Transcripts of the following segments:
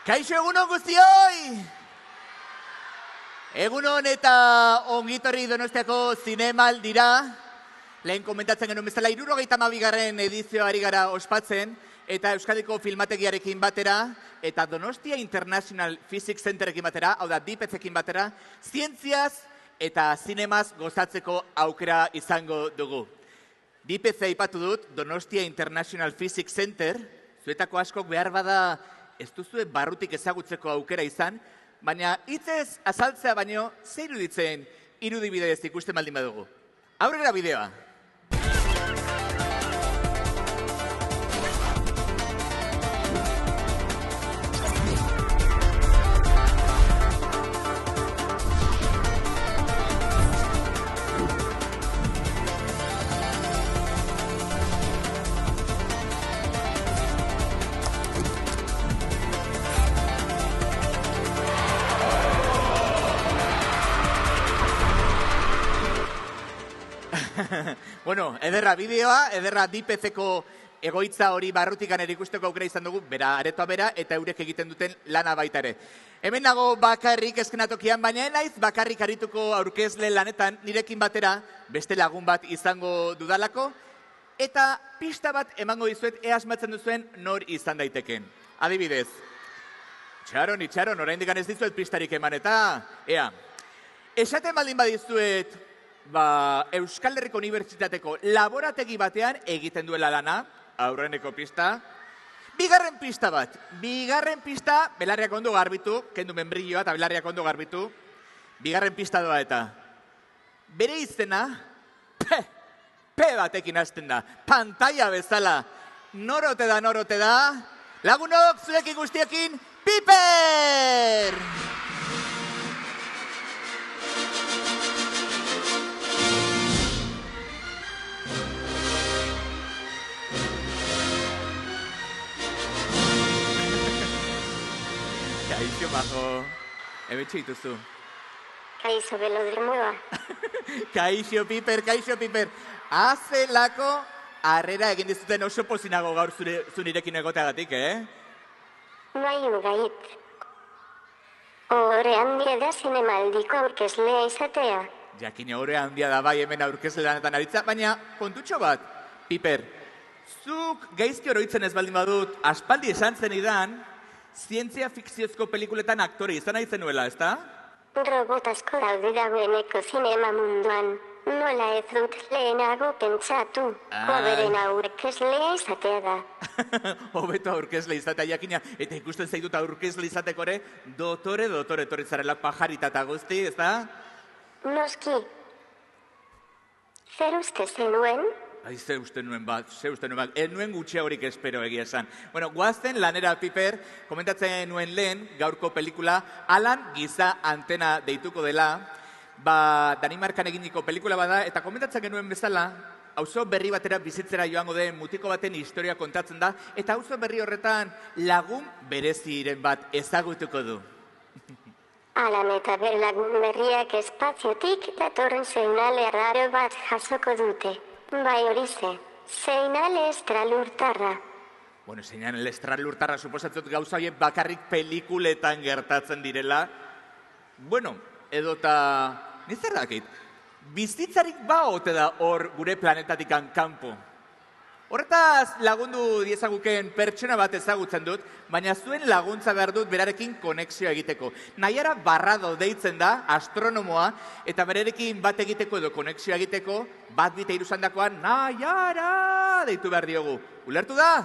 Kaixo egunon guztioi! Egunon eta ongitorri Donostiako zinemaldira. Lehen komentatzen genuen bezala 72. edizioa ari gara ospatzen, eta Euskadiko Filmategiarekin batera, eta Donostia International Physics Centerekin batera, hau da DIPEZ-ekin batera, zientziaz eta zinemaz gozatzeko aukera izango dugu. DIPEZ aipatu dut, Donostia International Physics Center, zuetako askok behar bada ez duzue barrutik ezagutzeko aukera izan, baina hitzez azaltzea baino, ze iruditzen irudibidez ikusten baldin badugu. Aurrera bideoa! Bueno, ederra bideoa, ederra DIPEZ-eko egoitza hori barrutikan ere ikusteko aukera izan dugu, bera aretoa bera eta eurek egiten duten lana baita ere. Hemen nago bakarrik eskenatokian, baina naiz bakarrik arituko aurkezle lanetan nirekin batera beste lagun bat izango dudalako, eta pista bat emango dizuet ea asmatzen duzuen nor izan daiteken. Adibidez, itxaron, oraindik ez dizuet pistarik eman eta, ea, esaten baldin badizuet, Euskal Herriko Unibertsitateko laborategi batean egiten duela lana, aurreneko pista. Bigarren pista, belarriak ondo garbitu, kendu membrilloa eta belarriak ondo garbitu. Bigarren pista doa eta. Bere izena, P batekin hasten da, pantalla bezala. Norote da, lagunok zuekin guztiekin, Piper! Kaixo, majo. Ebetxe dituzu. Kaixo, belodremoa. Kaixo, Piper. Azelako harrera egin dizuten oso pozinago gaur zunirekin egoteagatik, Bai, ugait. Ohore handia da zinemaldiko aurkezlea izatea. Jakina ohore handia da bai hemen aurkezle lanetan aritza, baina kontutxo bat, Piper, zuk gaizki oroitzen ez baldin badut, aspaldi esan zenidan, zientzia fikziozko pelikuletan aktore izan nahi zenuela, ezta? Robot asko daude dagoeneko zinema munduan. Nola ez dut lehenago pentsatu. Hoberen aurkezlea izatea da. Hobeto aurkezle izatea jakina, eta ikusten zaitut aurkezle izateko ere, dotore etorri pajarita eta guzti, ezta? Noski. Zer uste zenuen? Ze uste nuen bat. Ez nuen gutxi horik espero egia esan. Bueno, guazten lanera, Piper, komentatzen nuen lehen, gaurko pelikula, Alan giza antena deituko dela, Danimarkan eginiko pelikula bada, eta komentatzen genuen bezala, auzo berri batera bizitzera joango den mutiko baten historia kontatzen da, eta auzo berri horretan lagun bereziren bat ezagutuko du. Alan eta berlagun berriak espaziotik datorren seinale raro bat jasoko dute. Bai horize, seinale estralurtarra. Bueno, seinale estralurtarra suposatzot gauza horiek bakarrik pelikuletan gertatzen direla. Bueno, edota, nizer dakit, bizitzarik ote da hor gure planetatikan kanpo. Horretaz lagundu diezaguken pertsona bat ezagutzen dut, baina zuen laguntza behar dut berarekin konexioa egiteko. Naiara Barrado deitzen da, astronomoa, eta berarekin bat egiteko edo konexioa egiteko, bat bita iruzandakoan, Naiara deitu behar diogu. Ulertu da?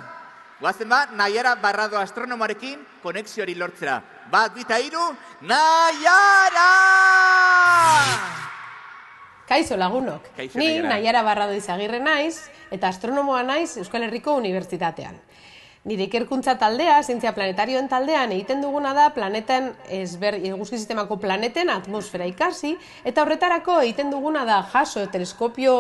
Guazen Naiara Barrado astronomoarekin konexioari lortzera. Bat bita iru, Naiara! Kaixo lagunok, ni Naiara Barrado Izagirre naiz, eta astronomoa naiz Euskal Herriko Unibertsitatean. Nire ikerkuntza taldea, zientzia planetarioen taldean, egiten duguna da planeten, eguzki sistemako planeten atmosfera ikasi, eta horretarako egiten duguna da jaso teleskopio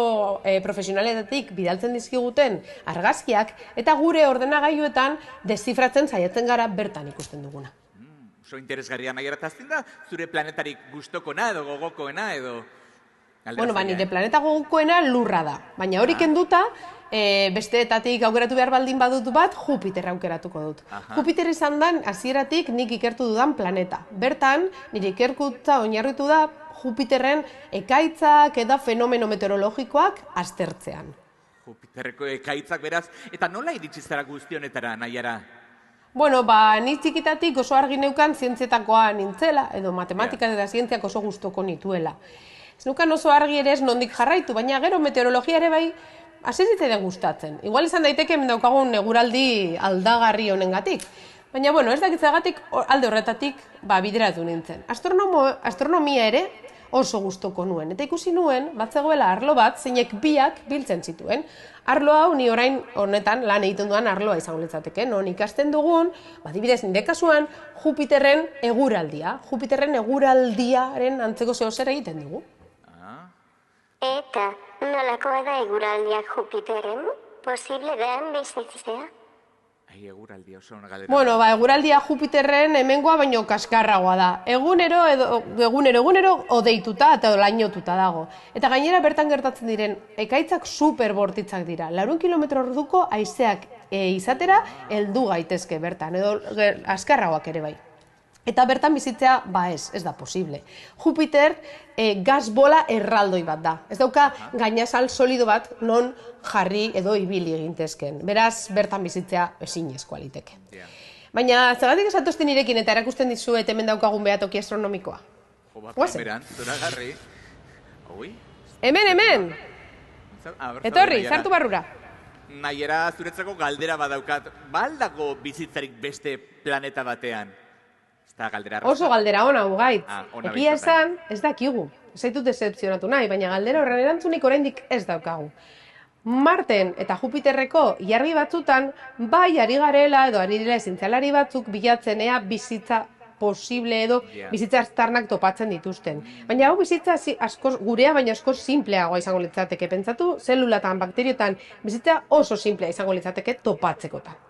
profesionaletatik bidaltzen dizkiguten argazkiak, eta gure ordenagailuetan deszifratzen saiatzen gara bertan ikusten duguna. Oso interesgarria Naiara, eta azten da zure planetarik gustokona edo gogokoena edo... Bueno, nire planeta gogokoena Lurra da, baina hori kenduta, besteetatik aukeratu behar baldin badut bat, Jupiter aukeratuko dut. Jupiter izan da, hasieratik nik ikertu dudan planeta. Bertan, nire ikerkuntza oinarritu da Jupiterren ekaitzak eta fenomeno meteorologikoak aztertzean. Jupiterreko ekaitzak beraz, eta nola iritsi zara guzti honetara, Naiara? Bueno, ni txikitatik oso argi neukan zientzietakoa nintzela, edo matematika eta zientziak oso gustoko nituela. Ez neukan oso argi ere ez nondik jarraitu, baina gero meteorologia ere bai hasi zitzaidan gustatzen. Igual izan daiteke daukagun eguraldi aldagarri honengatik. Baina, bueno, ez dakitzagatik alde horretatik bideratu nintzen. Astronomia ere oso gustoko nuen. Eta ikusi nuen, batzegoela arlo bat, zeinek biak biltzen zituen. Arlo hau ni orain honetan lan egiten duan arloa izango litzateke. Non ikasten dugun, adibidez nire kasuan, Jupiterren eguraldia. Jupiterren eguraldiaren antzeko zer egiten dugu. Eta nolakoa da eguraldiak Jupiterren? Posible den bizitzea? Eguraldia oso galdera. Bueno, eguraldia Jupiterren hemengoa baino kaskarragoa da. Egunero odeituta eta lainotuta dago. Eta gainera bertan gertatzen diren ekaitzak super bortitzak dira. 400 kilometro orduko haizeak izatera heldu gaitezke bertan, edo askarragoak ere bai. Eta bertan bizitzea, ez da posible. Jupiter gas bola erraldoi bat da. Ez dauka gainazal solido bat non jarri edo ibili egintezken. Beraz, bertan bizitzea ezinezkoa liteke. Baina, zergatik esatozten nirekin eta erakusten dizuet hemen daukagun behatoki astronomikoa? Beran, zoragarri. Hemen! Etorri, zartu barrura. Naiera, zuretzako galdera badaukat, aldago bizitzarik beste planeta batean? Oso galdera ona ugaitz. Egia esan, ez dakigu. Ez zaitut decepzionatu nahi, baina galdera horren erantzunik oraindik ez daukagu. Marten eta Jupiterreko ilargi batzutan, bai ari garela edo ari dira zientzialari batzuk bilatzen ea bizitza posible edo bizitza aztarnak topatzen dituzten. Baina hau bizitza gurea baina askoz simpleagoa izango litzateke. Pentsatu, zelulatan, bakteriotan, bizitza oso simplea izango litzateke topatzekotan.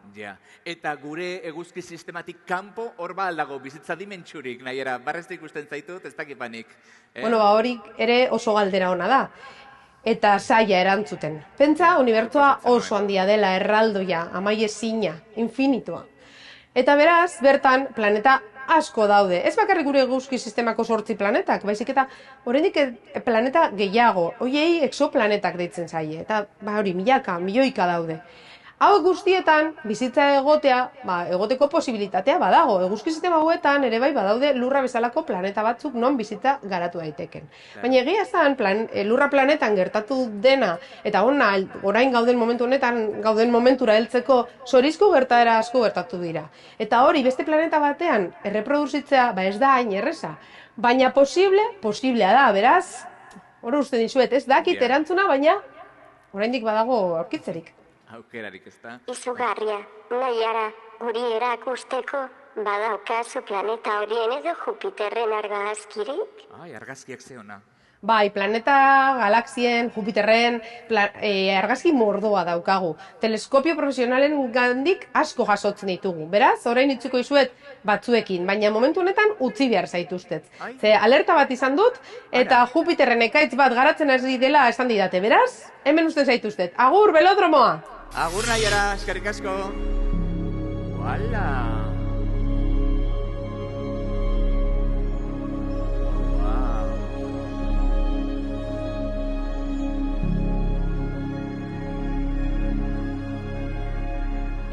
Eta gure eguzki sistematik kanpo hor aldago bizitza dimentsurik, Naiera, barrezte ikusten zaitut, ez dakipanik. Bueno, hori ere oso galdera ona da. Eta zaila erantzuten. Pentsa, unibertsoa oso handia dela, erraldoia, amaiezina, infinitua. Eta beraz, bertan, planeta asko daude. Ez bakarrik gure eguzki sistemako 8 planetak, baizik eta oraindik planeta gehiago, hoiei exoplanetak deitzen zaie. Eta hori, milioika daude. Hau guztietan, bizitza egoteko posibilitatea badago. Eguzki sistema hauetan ere bai badaude Lurra bezalako planeta batzuk non bizitza garatu daiteken. Baina egia esan, Lurra planetan gertatu dena, eta orain gauden momentu honetan, gauden momentura heltzeko, zorizko gertaera asko gertatu dira. Eta hori, beste planeta batean, erreproduzitzea, ez da hain erreza. Baina posiblea da, beraz, hori uste dizuet, ez dakit erantzuna, baina oraindik badago aurkitzerik. Aukerarik, ez da? Izugarria, Naiara, guri erakusteko badaukazu planeta horien edo Jupiterren argazkirik? Argazkiak ze ona. Bai, planeta, galaxien, Jupiterren, argazki mordoa daukagu. Teleskopio profesionalen gandik asko jasotzen ditugu. Beraz, orain itziko izuet batzuekin, baina momentu honetan utzi behar zaituztet. Ze alerta bat izan dut, eta Jupiterren ekaitz bat garatzen hasi dela esan didate. Beraz, hemen usten zaituztet. Agur, belodromoa! Agur, Naiara, eskerrik asko. Wala!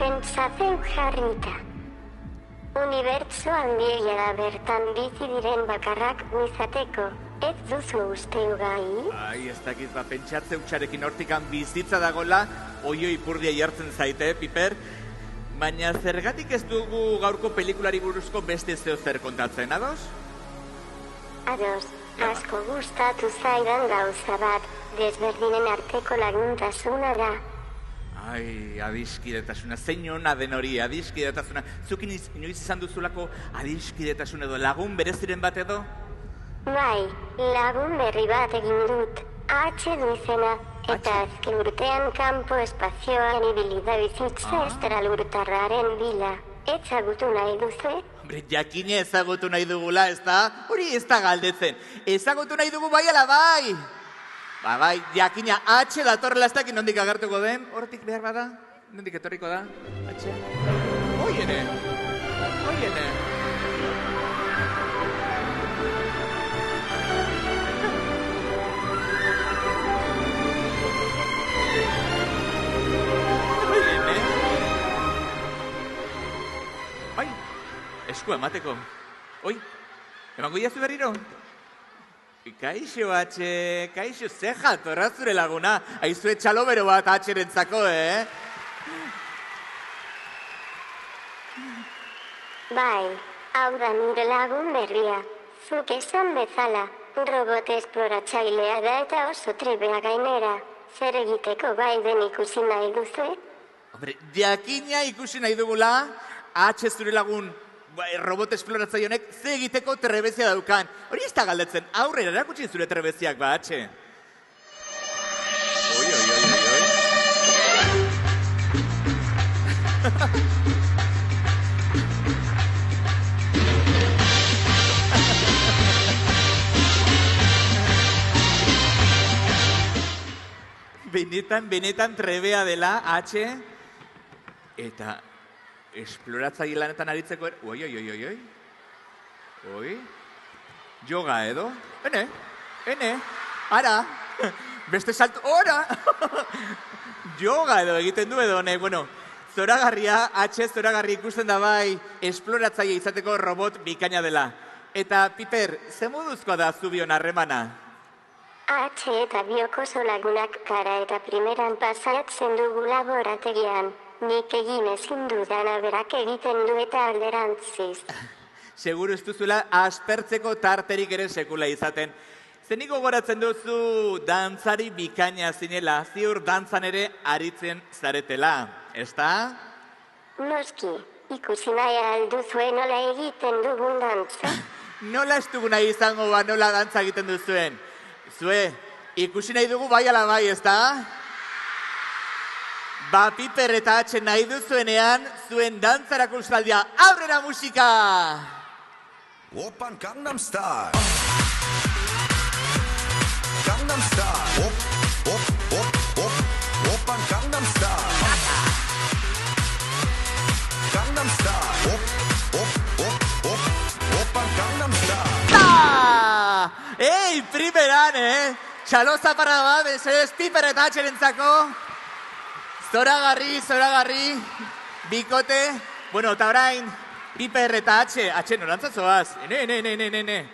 Pentsateu jarrita. Unibertso handia da bertan bizi diren bakarrak izateko. Ez duzu usteu gai? Ez dakit pentsatze utxarekin hortikan bizitza dagola, oio ipurdia jartzen zaite, Piper. Baina zergatik ez dugu gaurko pelikulari buruzko beste zer kontatzen, ados? Ados, asko gustatu zaidan gauza bat, desberdinen arteko laguntasuna da. Adiskidetasuna, zein hona den hori, adiskidetasuna. Zukin inoiz izan duzulako adiskidetasuna edo lagun bereziren bat edo? Bai, lagun berri bat egin dut, H du izena, eta azken urtean kanpo espazioan ibili da bizitza estralurtarraren bila. Ezagutu nahi duzu? Hombre, jakine ezagutu nahi dugula, ez da? Hori ez da galdetzen. Ezagutu nahi dugu bai ala bai! Bai, jakina H datorrela ez dakit nondik agertuko den. Hortik behar bada? Nondik etorriko da? H. Oiene. Bai, esku emateko. Emango iazu berriro? Kaixo, H, kaixo, ze jatorra zure laguna. Aizue txalobero bat H-rentzako, Bai, hau da nire lagun berria. Zuk esan bezala, robot esploratzailea da eta oso trebea gainera. Zer egiteko gai den ikusi nahi duzu? Hombre, jakina ikusi nahi dugula, H zure lagun robot esploratzaile honek ze egiteko trebezia daukan. Hori ez da galdetzen, aurrera erakutsi zure trebeziak ba, H. Oi. Benetan trebea dela, H. Eta esploratzaile lanetan aritzeko Oi. Yoga edo? Ene. Ara. Beste salto. Ora. Yoga edo egiten du edo, bueno. Zoragarria, H zoragarri ikusten da bai esploratzaile izateko robot bikaina dela. Eta, Piper, ze moduzkoa da zubion harremana? H eta bioko lagunak gara eta primeran pasatzen dugu laborategian. Nik egin ezin dudana berak egiten du eta alderantziz. Seguru ez duzuela aspertzeko tarterik ere sekula izaten. Zeniko goratzen duzu dantzari bikaina zinela, ziur dantzan ere aritzen zaretela, ezta? Noski, ikusi nahi alduzue nola egiten dugun dantza? Nola ez dugu nahi izango ba nola dantza egiten duzuen? Zue, ikusi nahi dugu bai ala bai, ezta? Ba, Piper eta H nahi duzuenean, zuen dantzarako euskaldia, aurrera musika! Open Gangnam Style. Gangnam Style. Open Gangnam Style. Gangnam Style. Open Gangnam Style. Ei, primeran, Txaloza parra bat, ez Piper eta H-rentzako. Zoragarri, bikote. Bueno, eta orain, Piper eta H norantzazoaz. Ne.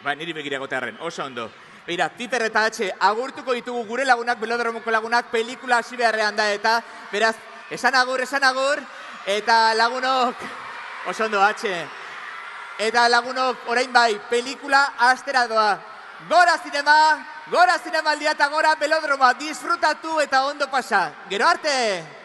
Ba, niri begiragote harren, oso ondo. Beira, Piper eta H agurtuko ditugu gure lagunak, belodromoko lagunak, pelikula hasi beharrean da eta, beraz, esan agur, eta lagunok, oso ondo H. Eta lagunok, orain bai, pelikula hastera doa. Gora zinema aldia eta gora belodroma, disfrutatu eta ondo pasa. Gero arte!